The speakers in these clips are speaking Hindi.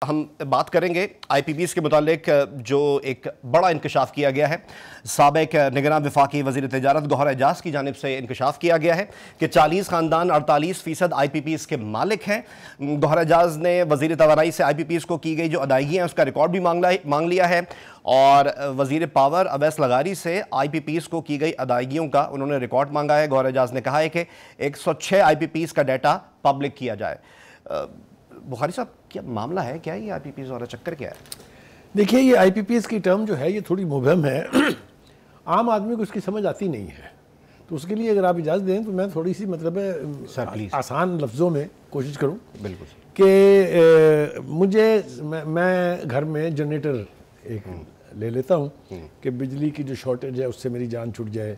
हम बात करेंगे IPPs के मुतालिक जो एक बड़ा इंकशाफ किया गया है। साबिक निगरान वफाकी वज़ीर तिजारत गौहर एजाज की जानिब से इंकशाफ किया गया है कि 40 ख़ानदान 48% IPPs के मालिक हैं। गौहर एजाज ने वज़ीर तवानाई से IPPs को की गई जो अदायगी हैं उसका रिकॉर्ड भी मांग लिया है और वज़ीर पावर अवैस लगारी से IPPs को की गई अदायगियों का उन्होंने रिकॉर्ड मांगा है। गौहर एजाज ने कहा है कि 106 IPPs का डाटा पब्लिक किया जाए। बुखारी साहब, क्या मामला है, क्या ये IPPs वाला चक्कर क्या है? देखिए, ये IPPs की टर्म जो है ये थोड़ी मुबहम है। आम आदमी को इसकी समझ आती नहीं है, तो उसके लिए अगर आप इजाज़त दें तो मैं थोड़ी सी मतलब आसान लफ्ज़ों में कोशिश करूं। बिल्कुल कि मैं घर में जनरेटर एक ले लेता हूं कि बिजली की जो शॉर्टेज है उससे मेरी जान छूट जाए।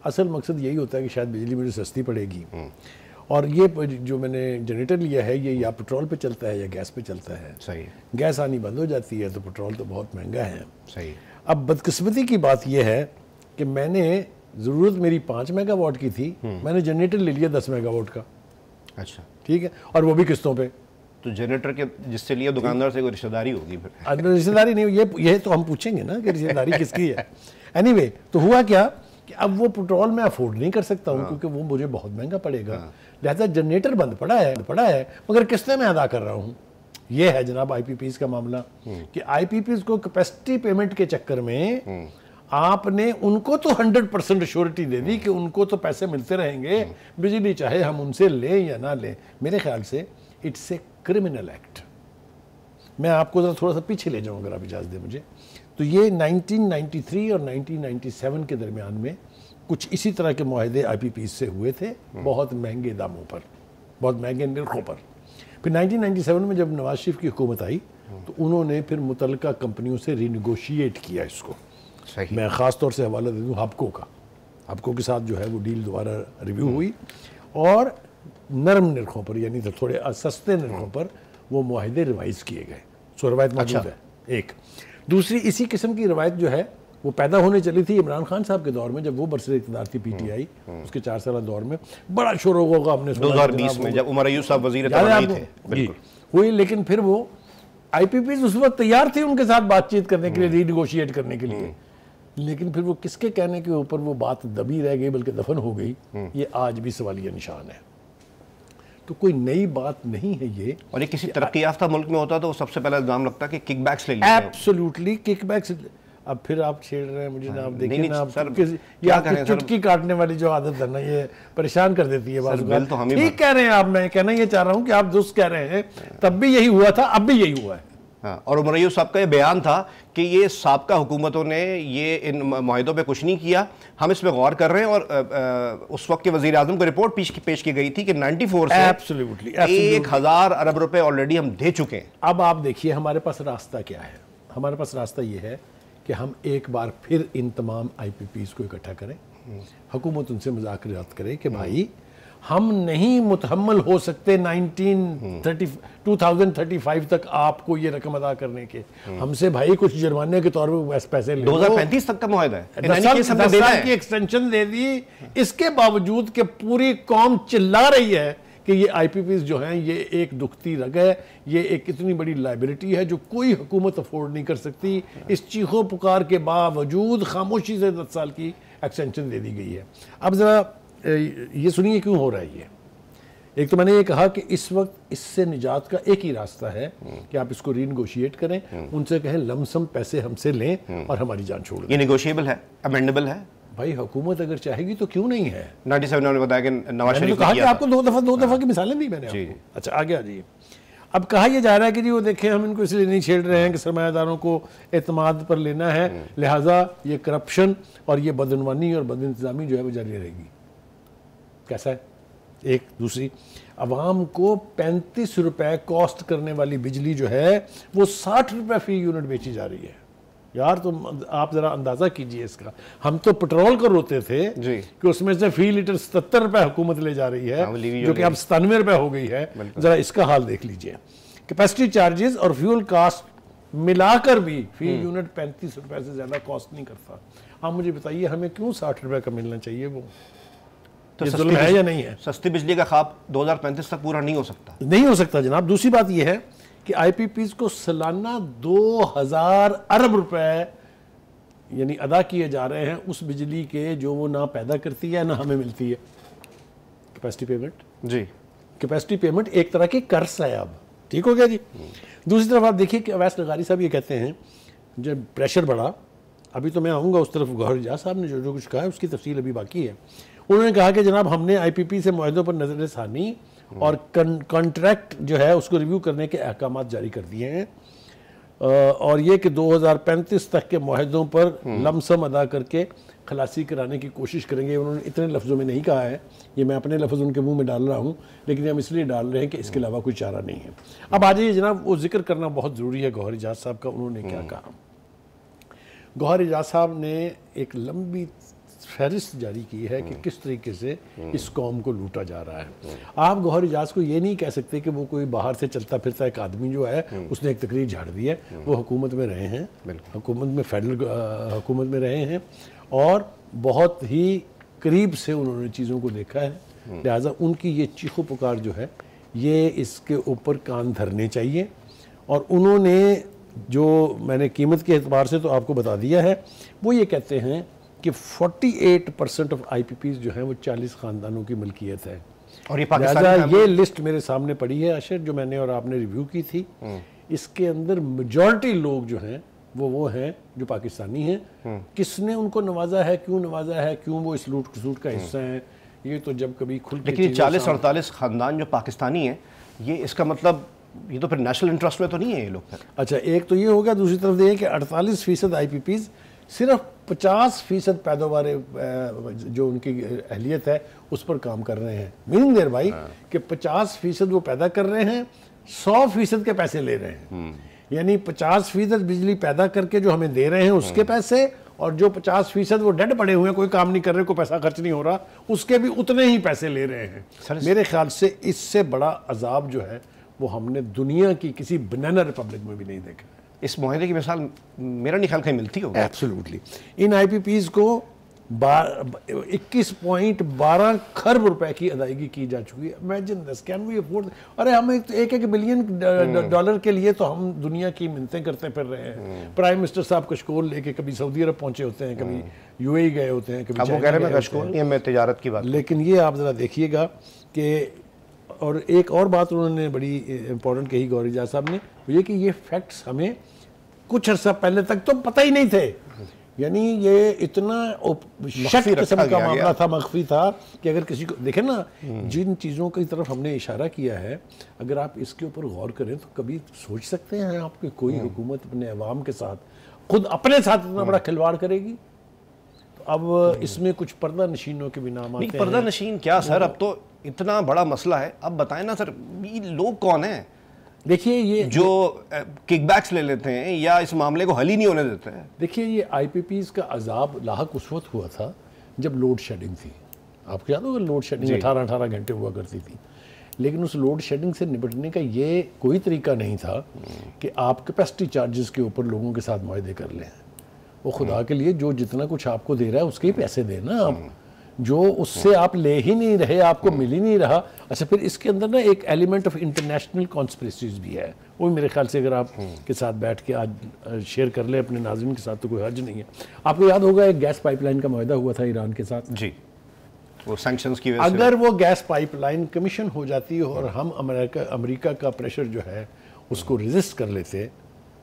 असल मकसद यही होता है कि शायद बिजली मुझे सस्ती पड़ेगी। और ये जो मैंने जनरेटर लिया है ये या पेट्रोल पे चलता है या गैस पे चलता है। सही। गैस आनी बंद हो जाती है तो पेट्रोल तो बहुत महंगा है। सही। अब बदकिस्मती की बात यह है कि मैंने ज़रूरत मेरी 5 मेगावाट की थी, मैंने जनरेटर ले लिया 10 मेगावाट का। अच्छा, ठीक है, और वो भी किस्तों पे। तो जनरेटर के जिससे लिया दुकानदार से कोई रिश्तेदारी होगी फिर? रिश्तेदारी नहीं, ये तो हम पूछेंगे ना कि रिश्तेदारी किसकी है। एनीवे, तो हुआ क्या कि अब वो पेट्रोल मैं अफोर्ड नहीं कर सकता हूँ क्योंकि वो मुझे बहुत महंगा पड़ेगा। लिहाजा जनरेटर बंद पड़ा है मगर किस्तें मैं अदा कर रहा हूँ। ये है जनाब IPPs का मामला कि IPPs को कैपेसिटी पेमेंट के चक्कर में आपने उनको तो 100% श्योरिटी दे दी कि उनको तो पैसे मिलते रहेंगे, बिजली चाहे हम उनसे लें या ना लें। मेरे ख्याल से इट्स ए क्रिमिनल एक्ट। मैं आपको जरा थोड़ा सा पीछे ले जाऊँ अगर आप इजाज़त दें मुझे। तो ये 1993 और 1997 के दरमियान में कुछ इसी तरह के मुआहदे IPPs से हुए थे, बहुत महंगे दामों पर, बहुत महंगे निर्खों पर। फिर 1997 में जब नवाज शरीफ की हुकूमत आई तो उन्होंने फिर मुतल्लिका कंपनियों से रीनिगोशिएट किया इसको। सही। मैं ख़ास तौर से हवाला दे दूँ हबको का। हबको के साथ जो है वो डील दोबारा रिव्यू हुई और नरम निर्खों पर यानी तो थोड़े सस्ते निर्खों पर वो मुआहदे रिवाइज़ किए गए। सो रवायत मौजूद है एक। दूसरी इसी किस्म की रवायत जो है वो पैदा होने चली थी इमरान खान साहब के दौर में, जब वो बरसर इक़्तिदार थी PTI, उसके 4 साल दौर में बड़ा शोर होगा। हमने 2020 में जब उमर अय्यूब साहब वज़ीर तवानाई थे हुई, लेकिन फिर वो IPPs उस वक्त तैयार थे उनके साथ बातचीत करने के लिए, रीनिगोशिएट करने के लिए, लेकिन फिर वो किसके कहने के ऊपर वो बात दबी रह गई बल्कि दफन हो गई, ये आज भी सवालिया निशान है। तो कोई नई बात नहीं है ये। और ये किसी तरक्की याफ्ता मुल्क में होता तो सबसे पहला इल्जाम लगता कि किकबैक्स ले लिए। Absolutely kickbacks. अब फिर आप छेड़ रहे हैं मुझे ना, आप देखिए ना, आप चुटकी काटने वाली जो आदत है ना ये परेशान कर देती है। तो ठीक कह रहे हैं आप, मैं कहना ये चाह रहा हूँ कि आप दुरुस्त कह रहे हैं, तब भी यही हुआ था, अब भी यही हुआ है। हाँ, और उमर अय्यूब साहब का ये बयान था कि ये साबका हुकूमतों ने ये इन मुआहिदों पे कुछ नहीं किया, हम इस पे गौर कर रहे हैं। और उस वक्त के वज़ीर आज़म को रिपोर्ट पेश की गई थी कि 94 से 1000 अरब रुपए ऑलरेडी हम दे चुके हैं। अब आप देखिए हमारे पास रास्ता क्या है। हमारे पास रास्ता ये है कि हम एक बार फिर इन तमाम IPPs को इकट्ठा करें, हुकूमत उनसे मुज़ाकरात करे कि भाई हम नहीं मुतहम्मल हो सकते 2035 तक आपको ये रकम अदा करने के, हमसे भाई कुछ जुर्माने के तौर पर पैसे ले। 2035 तक का मुआहदा है, 10 साल की एक्सटेंशन दे दी। इसके बावजूद कि पूरी कौम चिल्ला रही है कि ये IPPs जो हैं ये एक दुखती रग है, ये एक इतनी बड़ी लाइबिलिटी है जो कोई हुकूमत अफोर्ड नहीं कर सकती। इस चीखो पुकार के बावजूद खामोशी से 10 साल की एक्सटेंशन दे दी गई है। अब ज़रा ये सुनिए क्यों हो रहा है ये। एक तो मैंने ये कहा कि इस वक्त इससे निजात का एक ही रास्ता है कि आप इसको रीनिगोशिएट करें, उनसे कहें लमसम पैसे हमसे लें और हमारी जान छोड़ दें। ये नेगोशिएबल है, अमेंडेबल है भाई, हुकूमत अगर चाहेगी तो क्यों नहीं है। 97 ने बताया कि नवाज शरीफ ने कहा कि आपको दो दफा की मिसालें दी मैंने आपको। अच्छा, आगे आ जाइए। अब कहा यह जा रहा है कि जी वो देखें हम इनको इसलिए नहीं छेड़ रहे हैं कि सरमायादारों को एतमाद पर लेना है, लिहाजा ये करप्शन और ये बदनवानी और बदइंतजामी जो है वो जारी रहेगी। कैसा है? एक दूसरी, अवाम को 35 रुपए कॉस्ट करने वाली बिजली जो है वो 60 रुपए फी यूनिट बेची जा रही है। यार तो आप जरा अंदाजा कीजिए इसका। हम तो पेट्रोल को रोते थे जी कि उसमें से फी लीटर 77 रुपए हुकूमत ले जा रही है, जो कि अब 97 रुपए हो गई है। जरा इसका हाल देख लीजिए। कैपेसिटी चार्जेस और फ्यूल कास्ट मिलाकर भी फी यूनिट 35 रुपए से ज्यादा कॉस्ट नहीं करता। आप मुझे बताइए हमें क्यों 60 रुपए का मिलना चाहिए? वो तो जुल्म है या नहीं है? सस्ती बिजली का ख्वाब 2035 तक पूरा नहीं हो सकता। नहीं हो सकता जनाब। दूसरी बात यह है कि आईपीपीज को सालाना 2000 अरब रुपए यानी अदा किए जा रहे हैं उस बिजली के जो वो ना पैदा करती है ना हमें मिलती है। कैपेसिटी पेमेंट, जी कैपेसिटी पेमेंट एक तरह की कर्ज है अब, ठीक हो गया जी। दूसरी तरफ आप देखिए कि अवैस नगारी साहब ये कहते हैं जब प्रेशर बढ़ा, अभी तो मैं आऊँगा उस तरफ, गौहर एजाज साहब ने जो कुछ कहा है उसकी तफसील अभी बाकी है। उन्होंने कहा कि जनाब हमने आईपीपी से मुआहदों पर नजर सानी और कॉन्ट्रैक्ट जो है उसको रिव्यू करने के अहकाम जारी कर दिए हैं और ये कि 2035 तक के मुआहदों पर लमसम अदा करके खलासी कराने की कोशिश करेंगे। उन्होंने इतने लफ्ज़ों में नहीं कहा है, ये मैं अपने लफ्ज़ उनके मुंह में डाल रहा हूँ, लेकिन हम इसलिए डाल रहे हैं कि इसके अलावा कोई चारा नहीं है। अब आ जाइए जनाब, वो जिक्र करना बहुत ज़रूरी है गौहर एजाज साहब का। उन्होंने क्या कहा? गौहर एजाज साहब ने एक लंबी फहरिस्त जारी की है कि किस तरीके से इस कौम को लूटा जा रहा है। आप गौहर एजाज को ये नहीं कह सकते कि वो कोई बाहर से चलता फिरता एक आदमी जो है उसने एक तकरीर झाड़ दी है। वो हुकूमत में रहे हैं, हुकूमत में फेडरल हुकूमत में रहे हैं और बहुत ही करीब से उन्होंने चीज़ों को देखा है। लिहाजा उनकी ये चीखो पुकार जो है ये इसके ऊपर कान धरने चाहिए। और उन्होंने जो मैंने कीमत के एतबार से तो आपको बता दिया है, वो ये कहते हैं कि 48% ऑफ आईपीपीज जो हैं वो 40 ख़ानदानों की मलकियत है। और ये पाकिस्तान, ये लिस्ट मेरे सामने पड़ी है अशर, जो मैंने और आपने रिव्यू की थी। इसके अंदर मेजॉरिटी लोग जो हैं वो हैं जो पाकिस्तानी हैं। किसने उनको नवाजा है, क्यों नवाजा है, क्यों वो इस लूट खसूट का हिस्सा हैं, ये तो जब कभी खुल के लेकिन 40-48 ख़ानदान जो पाकिस्तानी हैं, ये इसका मतलब ये तो फिर नेशनल इंटरेस्ट में तो नहीं है ये लोग फिर। अच्छा, एक तो ये हो गया। दूसरी तरफ ये कि 48% आईपीपीज सिर्फ 50% पैदावार जो उनकी अहलियत है उस पर काम कर रहे हैं। मीनिंग देर भाई कि 50% वो पैदा कर रहे हैं, 100% के पैसे ले रहे हैं। यानी 50% बिजली पैदा करके जो हमें दे रहे हैं उसके पैसे, और जो 50% वो डेड पड़े हुए हैं, कोई काम नहीं कर रहे, कोई पैसा खर्च नहीं हो रहा, उसके भी उतने ही पैसे ले रहे हैं। मेरे ख्याल से इससे बड़ा अजाब जो है वो हमने दुनिया की किसी बनाना रिपब्लिक में भी नहीं देखा। इस मुआहदे की मिसाल मेरा नहीं ख्याल कहीं मिलती होगी। एब्सोल्युटली। इन आईपीपीज को 21.12 खरब रुपए की अदायगी की जा चुकी है। Imagine this, can we afford? अरे हम एक बिलियन डॉलर के लिए तो हम दुनिया की मिन्नतें करते फिर रहे हैं। प्राइम मिनिस्टर साहब कशकोल लेके कभी सऊदी अरब पहुंचे होते हैं, कभी यूएई गए होते हैं, कभी वो कह रहे हैं कशकोल नहीं है, मैं तिजारत की बात। लेकिन ये आप जरा देखिएगा कि, और एक और बात उन्होंने बड़ी इंपॉर्टेंट कही गौहर एजाज साहब ने, ये कि ये फैक्ट्स हमें कुछ अर्सा पहले तक तो पता ही नहीं थे। यानी ये इतना शक किस्म का मामला था, मख्फी था कि अगर किसी को देखें ना, जिन चीज़ों की तरफ हमने इशारा किया है, अगर आप इसके ऊपर गौर करें तो कभी सोच सकते हैं आपकी कोई हुकूमत अपने अवाम के साथ, खुद अपने साथ इतना बड़ा खिलवाड़ करेगी? तो अब इसमें कुछ पर्दा नशीनों के भी नाम आते हैं। पर्दा नशीन क्या सर, अब तो इतना बड़ा मसला है। अब बताएं ना सर, ये लोग कौन हैं? देखिए, ये जो किकबैक्स ले लेते हैं या इस मामले को हल ही नहीं होने देते हैं। देखिए, ये आईपीपीज का अजाब लाहक उस वक्त हुआ था जब लोड शेडिंग थी। आपको याद होगा लोड शेडिंग 18-18 घंटे हुआ करती थी। लेकिन उस लोड शेडिंग से निपटने का ये कोई तरीका नहीं था कि आप कैपेसिटी चार्जेस के ऊपर लोगों के साथ मुआहदे कर लें। वो खुदा के लिए जो जितना कुछ आपको दे रहा है उसके ही पैसे देना आप, जो उससे आप ले ही नहीं रहे, आपको मिल ही नहीं रहा। अच्छा, फिर इसके अंदर ना एक एलिमेंट ऑफ इंटरनेशनल कॉन्स्पिरेसीज भी है। वो मेरे ख्याल से अगर आप के साथ बैठ के आज शेयर कर ले अपने नाज़रीन के साथ तो कोई हर्ज नहीं है। आपको याद होगा एक गैस पाइपलाइन का मुआहदा हुआ था ईरान के साथ। जी, वो सैंक्शंस की वजह से। अगर वो गैस पाइपलाइन कमीशन हो जाती और हम अमेरिका का प्रेशर जो है उसको रेजिस्ट कर लेते,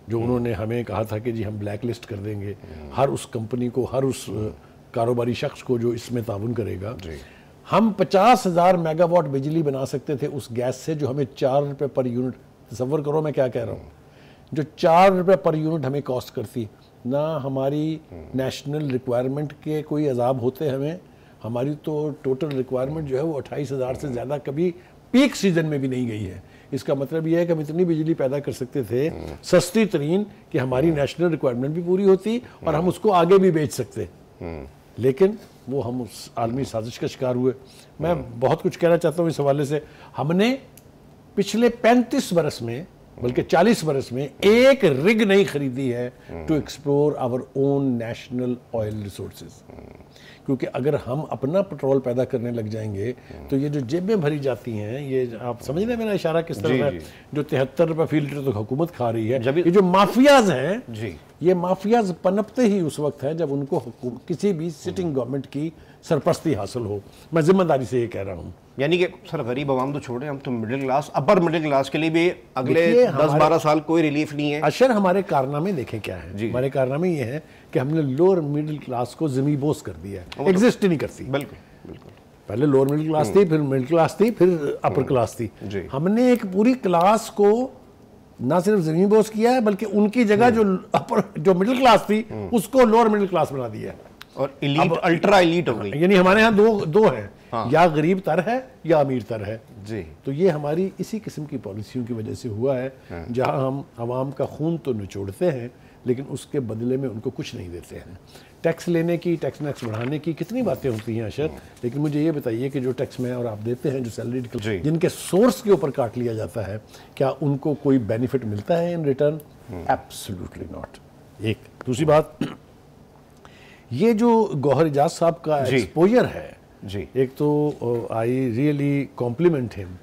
जो उन्होंने हमें कहा था कि जी हम ब्लैक लिस्ट कर देंगे हर उस कंपनी को, हर उस कारोबारी शख्स को जो इसमें ताउन करेगा, हम 50,000 मेगावाट बिजली बना सकते थे उस गैस से, जो हमें 4 रुपये पर यूनिट, तसव्वुर करो मैं क्या कह रहा हूँ, जो 4 रुपये पर यूनिट हमें कॉस्ट करती। ना हमारी नेशनल रिक्वायरमेंट के कोई अजाब होते हमें, हमारी तो टोटल रिक्वायरमेंट जो है वो 28,000 से ज़्यादा कभी पीक सीजन में भी नहीं गई है। इसका मतलब यह है कि हम इतनी बिजली पैदा कर सकते थे सस्ती तरीन कि हमारी नेशनल रिक्वायरमेंट भी पूरी होती और हम उसको आगे भी बेच सकते। लेकिन वो हम उस आलमी साजिश का शिकार हुए। मैं बहुत कुछ कहना चाहता हूँ इस हवाले से। हमने पिछले 35 बरस में बल्कि 40 बरस में एक रिग नहीं खरीदी है to explore our own national oil resources. क्योंकि अगर हम अपना पेट्रोल पैदा करने लग जाएंगे तो ये जो जेबें भरी जाती हैं, ये आप समझ रहे हैं मेरा इशारा किस तरह है, जो 73 रुपये फी लीटर तो हुकूमत खा रही है। ये जो माफियाज हैं जी, ये माफियाज पनपते ही उस वक्त है जब उनको किसी भी सिटिंग गवर्नमेंट की सरपरस्ती हासिल हो। मैं जिम्मेदारी से ये कह रहा हूँ। यानी कि सर गरीब आवाम तो छोड़े, हम तो middle class, upper middle class के लिए भी अगले 10-12 साल कोई रिलीफ नहीं है। अशर हमारे कारनामे देखें क्या है, हमारे कारनामे ये है कि हमने लोअर मिडिल क्लास को ज़मीबोस कर दिया है, एग्जिस्ट ही नहीं करती। बिल्कुल बिल्कुल। पहले लोअर मिडिल क्लास थी, फिर मिडिल क्लास थी, फिर अपर क्लास थी। हमने एक पूरी क्लास को ना सिर्फ ज़मीबोस किया है बल्कि उनकी जगह जो मिडिल क्लास थी उसको लोअर मिडिल क्लास बना दिया है और एलीट, अल्ट्रा एलीट हो गई। यानी हमारे यहाँ दो हैं, या गरीब तर है या अमीर तर है जी। तो ये हमारी इसी किस्म की पॉलिसियों की वजह से हुआ है, जहां हम आवाम का खून तो निचोड़ते हैं लेकिन उसके बदले में उनको कुछ नहीं देते हैं। टैक्स लेने की, टैक्स नैक्स बढ़ाने की कितनी बातें होती हैं अशर, लेकिन मुझे ये बताइए कि जो टैक्स में और आप देते हैं, जो सैलरीड जिनके सोर्स के ऊपर काट लिया जाता है, क्या उनको कोई बेनिफिट मिलता है इन रिटर्न? Absolutely not. एक दूसरी बात, ये जो गौहर एजाज साहब का एक्सपोजर है जी, एक तो आई रियली कॉम्प्लीमेंट हिम